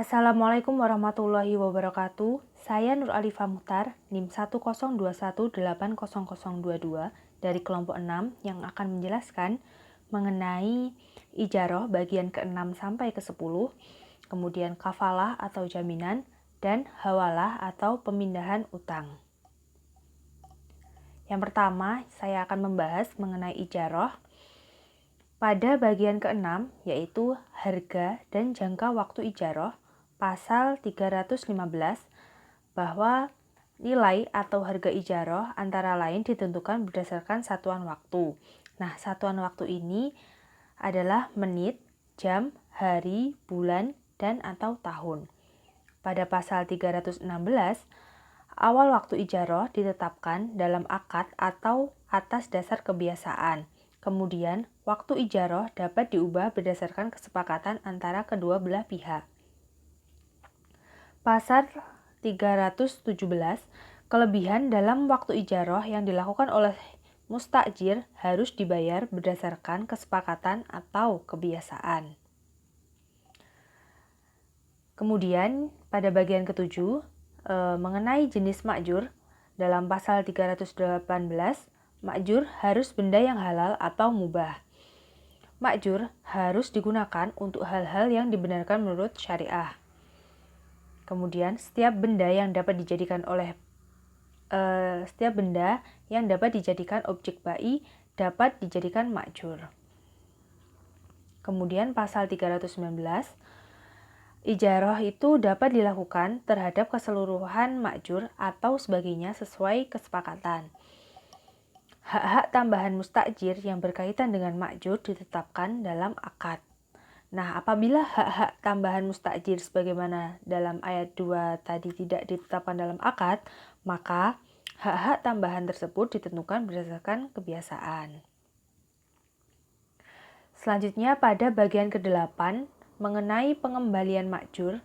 Assalamualaikum warahmatullahi wabarakatuh. Saya Nur Alifah Muhtar, NIM 102180022 dari kelompok 6 yang akan menjelaskan mengenai ijarah bagian ke-6 sampai ke-10, kemudian kafalah atau jaminan, dan hawalah atau pemindahan utang. Yang pertama, saya akan membahas mengenai ijarah. Pada bagian ke-6, yaitu harga dan jangka waktu ijarah, pasal 315, bahwa nilai atau harga ijarah antara lain ditentukan berdasarkan satuan waktu. Nah, satuan waktu ini adalah menit, jam, hari, bulan, dan atau tahun. Pada pasal 316, awal waktu ijarah ditetapkan dalam akad atau atas dasar kebiasaan. Kemudian, waktu ijarah dapat diubah berdasarkan kesepakatan antara kedua belah pihak. Pasal 317, kelebihan dalam waktu ijarah yang dilakukan oleh mustajir harus dibayar berdasarkan kesepakatan atau kebiasaan. Kemudian, pada bagian ke-7, mengenai jenis makjur, dalam pasal 318, makjur harus benda yang halal atau mubah. Makjur harus digunakan untuk hal-hal yang dibenarkan menurut syariah. Kemudian, setiap benda yang dapat dijadikan objek bai dapat dijadikan makjur. Kemudian pasal 319, ijarah itu dapat dilakukan terhadap keseluruhan makjur atau sebagainya sesuai kesepakatan. Hak-hak tambahan mustajir yang berkaitan dengan makjur ditetapkan dalam akad. Nah, apabila hak-hak tambahan mustajir sebagaimana dalam ayat 2 tadi tidak ditetapkan dalam akad, maka hak-hak tambahan tersebut ditentukan berdasarkan kebiasaan. Selanjutnya pada bagian ke-8 mengenai pengembalian makjur,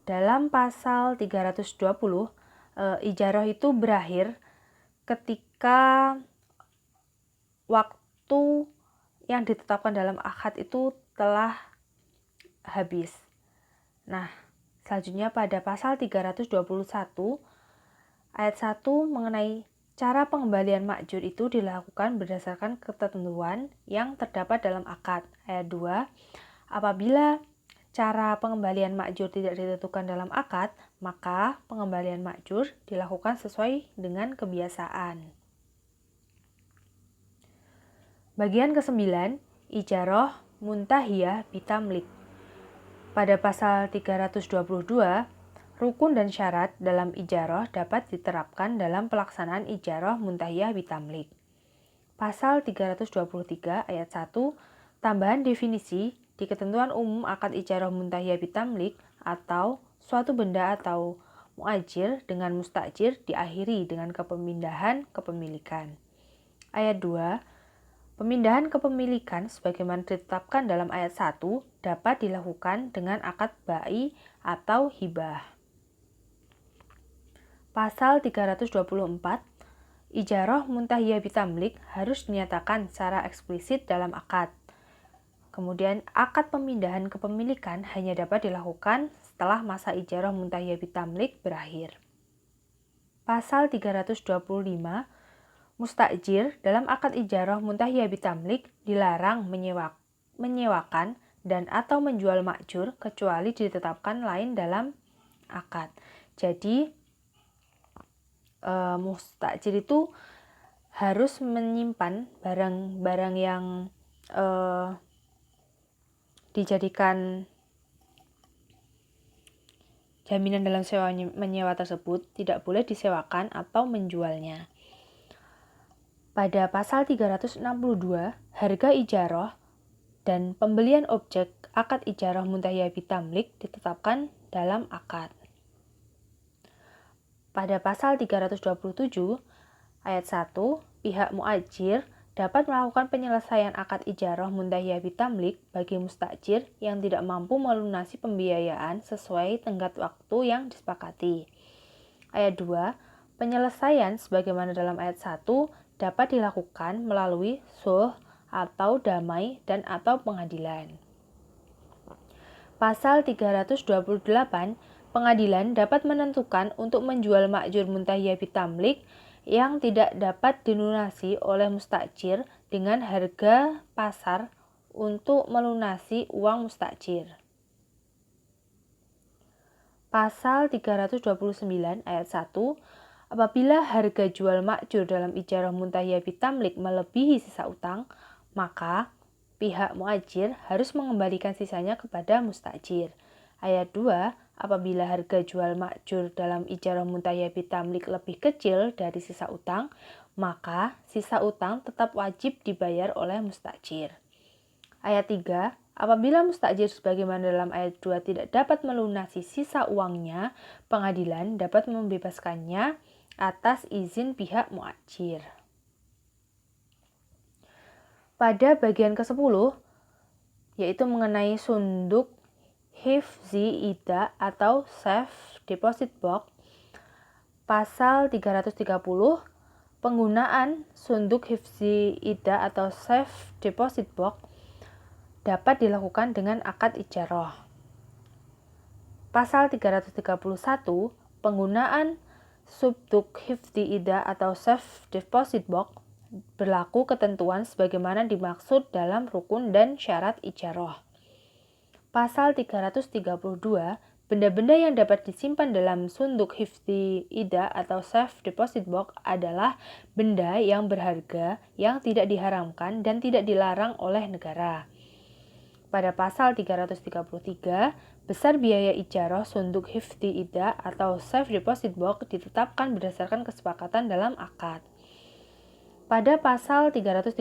dalam pasal 320, ijarah itu berakhir ketika waktu yang ditetapkan dalam akad itu telah habis. Nah, selanjutnya pada pasal 321 ayat 1 mengenai cara pengembalian makjur itu dilakukan berdasarkan ketentuan yang terdapat dalam akad. Ayat 2, apabila cara pengembalian makjur tidak ditentukan dalam akad, maka pengembalian makjur dilakukan sesuai dengan kebiasaan. Bagian ke-9, ijarah muntahiyah bitamlik. Pada pasal 322, rukun dan syarat dalam ijarah dapat diterapkan dalam pelaksanaan ijarah muntahiyah bitamlik. Pasal 323 ayat 1, tambahan definisi di ketentuan umum akad ijarah muntahiyah bitamlik atau suatu benda atau muajir dengan mustajir diakhiri dengan kepemindahan kepemilikan. Ayat 2, pemindahan kepemilikan sebagaimana ditetapkan dalam ayat 1 dapat dilakukan dengan akad bai atau hibah. Pasal 324, ijarah muntahiyah bitamlik harus dinyatakan secara eksplisit dalam akad. Kemudian akad pemindahan kepemilikan hanya dapat dilakukan setelah masa ijarah muntahiyah bitamlik berakhir. Pasal 325, mustajir dalam akad ijarah muntahiyah bitamlik dilarang menyewakan dan atau menjual makjur kecuali ditetapkan lain dalam akad. Jadi mustajir itu harus menyimpan barang-barang yang dijadikan jaminan dalam sewa menyewa tersebut tidak boleh disewakan atau menjualnya. Pada pasal 362, harga ijarah dan pembelian objek akad ijarah muntahiyah bitamlik ditetapkan dalam akad. Pada pasal 327 ayat 1, pihak muajir dapat melakukan penyelesaian akad ijarah muntahiyah bitamlik bagi mustajir yang tidak mampu melunasi pembiayaan sesuai tenggat waktu yang disepakati. Ayat 2, penyelesaian sebagaimana dalam ayat 1 dapat dilakukan melalui sulh atau damai dan atau pengadilan. Pasal 328, pengadilan dapat menentukan untuk menjual ma'jur muntahiyah bitamlik yang tidak dapat dilunasi oleh mustajir dengan harga pasar untuk melunasi uang mustajir. Pasal 329 ayat 1, apabila harga jual ma'jur dalam ijarah muntahiyah bitamlik melebihi sisa utang, maka pihak muajir harus mengembalikan sisanya kepada mustajir. Ayat 2, apabila harga jual ma'jur dalam ijarah muntahiyah bitamlik lebih kecil dari sisa utang, maka sisa utang tetap wajib dibayar oleh mustajir. Ayat 3, apabila mustajir sebagaimana dalam ayat 2 tidak dapat melunasi sisa uangnya, pengadilan dapat membebaskannya atas izin pihak muajir. Pada bagian ke-10, yaitu mengenai sunduk hifzi ida atau safe deposit box, pasal 330, penggunaan sunduk hifzi ida atau safe deposit box dapat dilakukan dengan akad ijarah. Pasal 331, penggunaan sunduk hifzi ida atau safe deposit box berlaku ketentuan sebagaimana dimaksud dalam rukun dan syarat ijarah. Pasal 332, benda-benda yang dapat disimpan dalam sunduk hifzi ida atau safe deposit box adalah benda yang berharga yang tidak diharamkan dan tidak dilarang oleh negara. Pada pasal 333, besar biaya ijarah sunduk hifzi ida atau safe deposit box ditetapkan berdasarkan kesepakatan dalam akad. Pada pasal 334,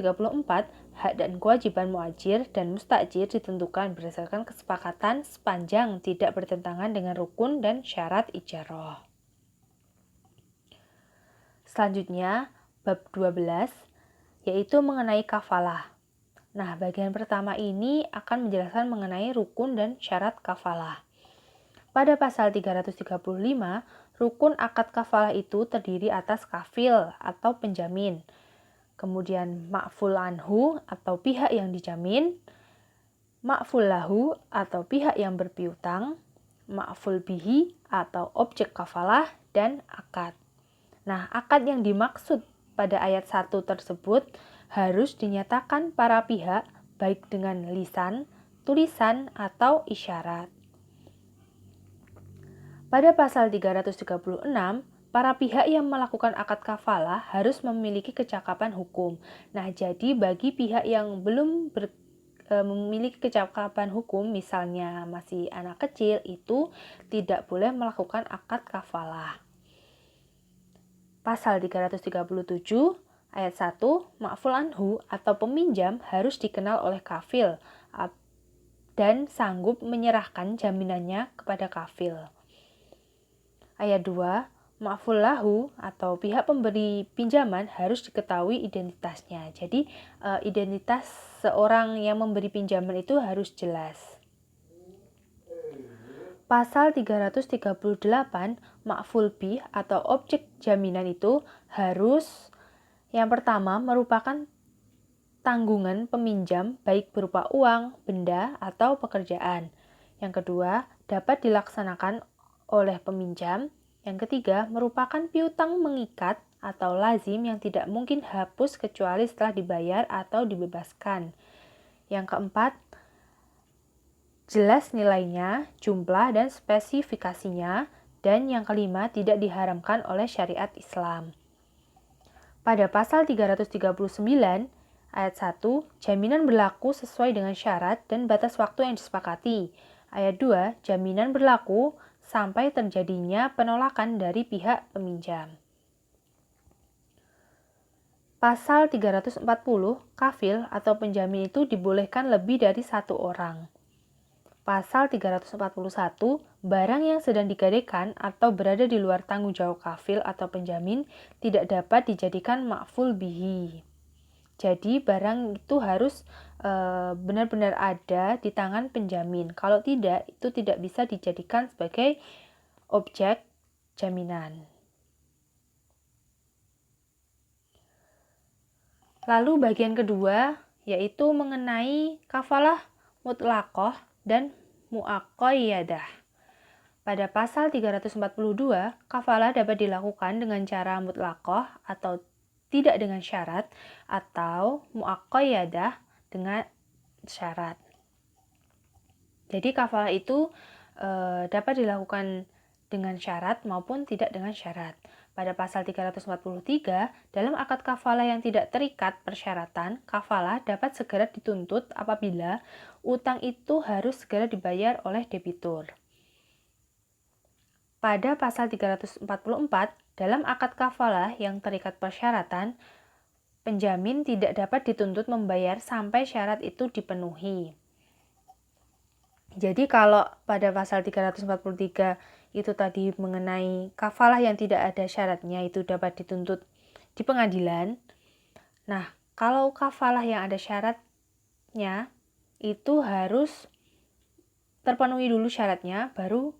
hak dan kewajiban muajir dan mustajir ditentukan berdasarkan kesepakatan sepanjang tidak bertentangan dengan rukun dan syarat ijarah. Selanjutnya, bab 12, yaitu mengenai kafalah. Nah, bagian pertama ini akan menjelaskan mengenai rukun dan syarat kafalah. Pada pasal 335, rukun akad kafalah itu terdiri atas kafil atau penjamin, kemudian ma'ful anhu atau pihak yang dijamin, ma'ful lahu atau pihak yang berpiutang, ma'ful bihi atau objek kafalah, dan akad. Nah, akad yang dimaksud pada ayat 1 tersebut harus dinyatakan para pihak baik dengan lisan, tulisan, atau isyarat. Pada pasal 336, para pihak yang melakukan akad kafalah harus memiliki kecakapan hukum. Nah, jadi bagi pihak yang belum memiliki kecakapan hukum, misalnya masih anak kecil, itu tidak boleh melakukan akad kafalah. Pasal 337 ayat 1, ma'ful anhu atau peminjam harus dikenal oleh kafil dan sanggup menyerahkan jaminannya kepada kafil. Ayat 2, ma'ful lahu atau pihak pemberi pinjaman harus diketahui identitasnya. Jadi identitas seorang yang memberi pinjaman itu harus jelas. Pasal 338, ma'ful bih atau objek jaminan itu harus yang pertama merupakan tanggungan peminjam baik berupa uang, benda, atau pekerjaan. Yang kedua, dapat dilaksanakan oleh peminjam. Yang ketiga, merupakan piutang mengikat atau lazim yang tidak mungkin hapus kecuali setelah dibayar atau dibebaskan. Yang keempat, jelas nilainya, jumlah dan spesifikasinya. Dan yang kelima, tidak diharamkan oleh syariat Islam. Pada pasal 339 ayat 1, jaminan berlaku sesuai dengan syarat dan batas waktu yang disepakati. Ayat 2, jaminan berlaku sampai terjadinya penolakan dari pihak peminjam. Pasal 340, kafil atau penjamin itu dibolehkan lebih dari satu orang. Pasal 341, barang yang sedang digadaikan atau berada di luar tanggung jawab kafil atau penjamin tidak dapat dijadikan ma'ful bihi. Jadi barang itu harus benar-benar ada di tangan penjamin. Kalau tidak, itu tidak bisa dijadikan sebagai objek jaminan. Lalu bagian kedua yaitu mengenai kafalah mutlaqah dan mu'aqqayyadah. Pada pasal 342, kafalah dapat dilakukan dengan cara mutlaqah atau tidak dengan syarat, atau mu'aqqayyadah dengan syarat. Jadi kafalah itu dapat dilakukan dengan syarat maupun tidak dengan syarat. Pada pasal 343, dalam akad kafalah yang tidak terikat persyaratan, kafalah dapat segera dituntut apabila utang itu harus segera dibayar oleh debitur. Pada pasal 344, dalam akad kafalah yang terikat persyaratan, penjamin tidak dapat dituntut membayar sampai syarat itu dipenuhi. Jadi kalau pada pasal 343 itu tadi mengenai kafalah yang tidak ada syaratnya itu dapat dituntut di pengadilan. Nah, kalau kafalah yang ada syaratnya itu harus terpenuhi dulu syaratnya baru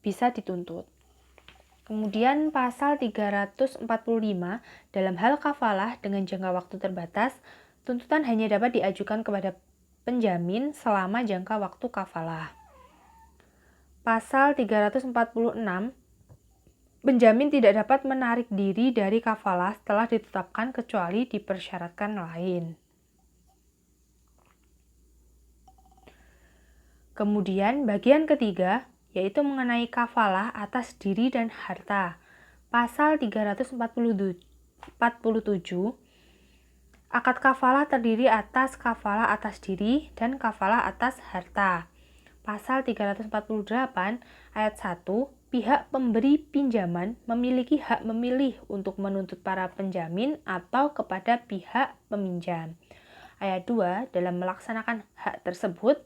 bisa dituntut. Kemudian pasal 345 dalam hal kafalah dengan jangka waktu terbatas, tuntutan hanya dapat diajukan kepada penjamin selama jangka waktu kafalah. Pasal 346, penjamin tidak dapat menarik diri dari kafalah setelah ditetapkan kecuali dipersyaratkan lain. Kemudian bagian ketiga yaitu mengenai kafalah atas diri dan harta. Pasal 347, akad kafalah terdiri atas kafalah atas diri dan kafalah atas harta. Pasal 348 ayat 1, pihak pemberi pinjaman memiliki hak memilih untuk menuntut para penjamin atau kepada pihak peminjam. Ayat 2, dalam melaksanakan hak tersebut,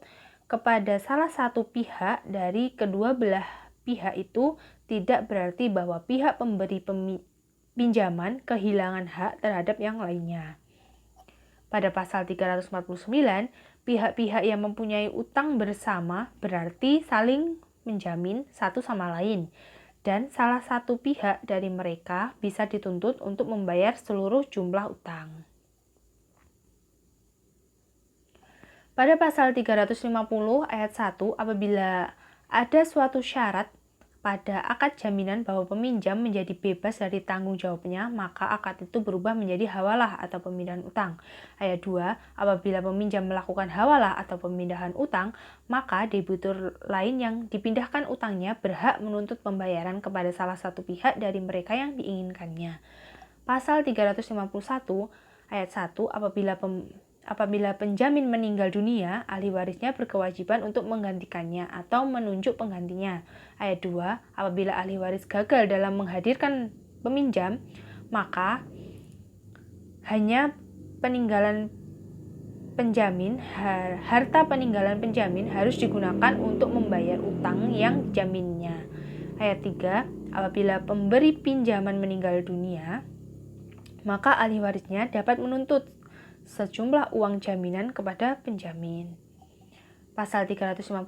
kepada salah satu pihak dari kedua belah pihak itu tidak berarti bahwa pihak pemberi pinjaman kehilangan hak terhadap yang lainnya. Pada pasal 349, pihak-pihak yang mempunyai utang bersama berarti saling menjamin satu sama lain, dan salah satu pihak dari mereka bisa dituntut untuk membayar seluruh jumlah utang. Pada pasal 350 ayat 1, apabila ada suatu syarat pada akad jaminan bahwa peminjam menjadi bebas dari tanggung jawabnya, maka akad itu berubah menjadi hawalah atau pemindahan utang. Ayat 2, apabila peminjam melakukan hawalah atau pemindahan utang, maka debitur lain yang dipindahkan utangnya berhak menuntut pembayaran kepada salah satu pihak dari mereka yang diinginkannya. Pasal 351 ayat 1, apabila penjamin meninggal dunia, ahli warisnya berkewajiban untuk menggantikannya atau menunjuk penggantinya. Ayat 2, apabila ahli waris gagal dalam menghadirkan peminjam, maka hanya peninggalan penjamin, harta peninggalan penjamin harus digunakan untuk membayar utang yang dijaminnya. Ayat 3, apabila pemberi pinjaman meninggal dunia, maka ahli warisnya dapat menuntut sejumlah uang jaminan kepada penjamin. Pasal 352,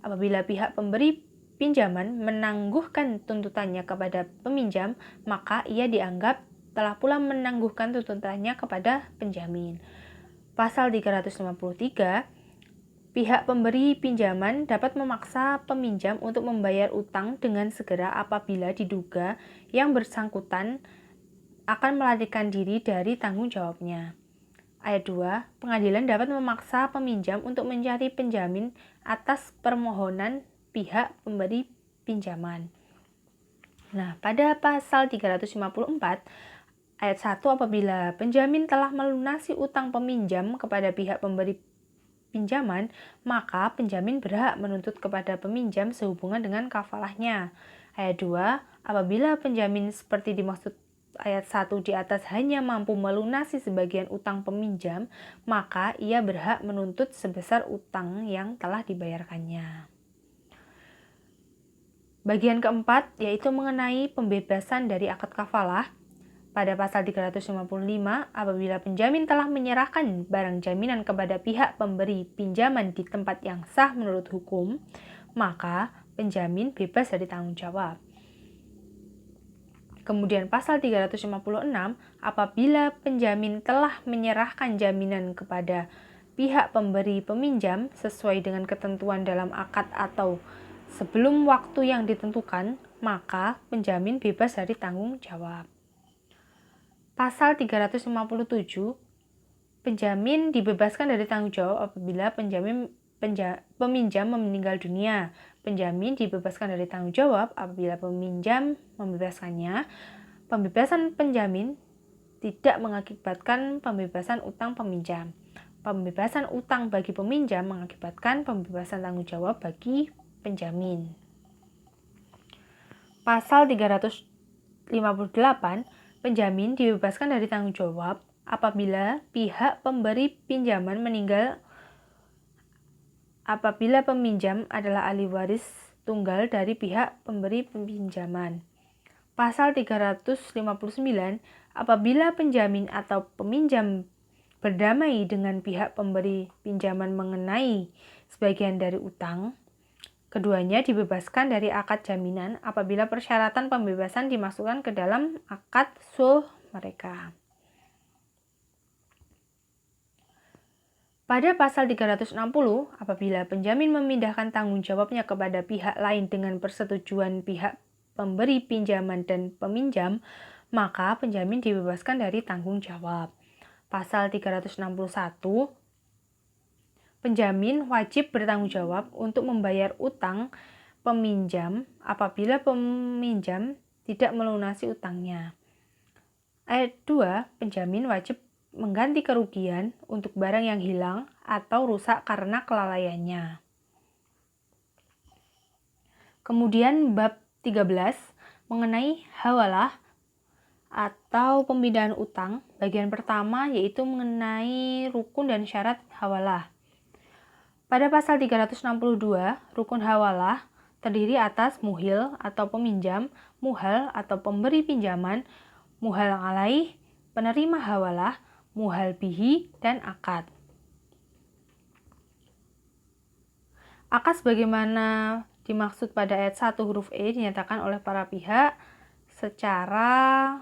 apabila pihak pemberi pinjaman menangguhkan tuntutannya kepada peminjam, maka ia dianggap telah pula menangguhkan tuntutannya kepada penjamin. Pasal 353, pihak pemberi pinjaman dapat memaksa peminjam untuk membayar utang dengan segera apabila diduga yang bersangkutan akan melarikan diri dari tanggung jawabnya. Ayat 2, pengadilan dapat memaksa peminjam untuk mencari penjamin atas permohonan pihak pemberi pinjaman. Nah, pada pasal 354 ayat 1, apabila penjamin telah melunasi utang peminjam kepada pihak pemberi pinjaman, maka penjamin berhak menuntut kepada peminjam sehubungan dengan kafalahnya. Ayat 2, apabila penjamin seperti dimaksud ayat 1 di atas hanya mampu melunasi sebagian utang peminjam, maka ia berhak menuntut sebesar utang yang telah dibayarkannya. Bagian keempat yaitu mengenai pembebasan dari akad kafalah. Pada pasal 355, apabila penjamin telah menyerahkan barang jaminan kepada pihak pemberi pinjaman di tempat yang sah menurut hukum, maka penjamin bebas dari tanggung jawab. Kemudian pasal 356, apabila penjamin telah menyerahkan jaminan kepada pihak pemberi peminjam sesuai dengan ketentuan dalam akad atau sebelum waktu yang ditentukan, maka penjamin bebas dari tanggung jawab. Pasal 357, penjamin dibebaskan dari tanggung jawab apabila peminjam meninggal dunia. Penjamin dibebaskan dari tanggung jawab apabila peminjam membebaskannya. Pembebasan penjamin tidak mengakibatkan pembebasan utang peminjam. Pembebasan utang bagi peminjam mengakibatkan pembebasan tanggung jawab bagi penjamin. Pasal 358, penjamin dibebaskan dari tanggung jawab apabila pihak pemberi pinjaman meninggal apabila peminjam adalah ahli waris tunggal dari pihak pemberi pinjaman. Pasal 359, apabila penjamin atau peminjam berdamai dengan pihak pemberi pinjaman mengenai sebagian dari utang, keduanya dibebaskan dari akad jaminan apabila persyaratan pembebasan dimasukkan ke dalam akad sulh mereka. Pada pasal 360, apabila penjamin memindahkan tanggung jawabnya kepada pihak lain dengan persetujuan pihak pemberi pinjaman dan peminjam, maka penjamin dibebaskan dari tanggung jawab. Pasal 361, penjamin wajib bertanggung jawab untuk membayar utang peminjam apabila peminjam tidak melunasi utangnya. Ayat 2, penjamin wajib mengganti kerugian untuk barang yang hilang atau rusak karena kelalaiannya. Kemudian bab 13 mengenai hawalah atau pemindahan utang. Bagian pertama yaitu mengenai rukun dan syarat hawalah. Pada pasal 362, rukun hawalah terdiri atas muhil atau peminjam, muhal atau pemberi pinjaman, muhal alaih, penerima hawalah, muhal bihi, dan akad. Akad sebagaimana dimaksud pada ayat 1 huruf E dinyatakan oleh para pihak secara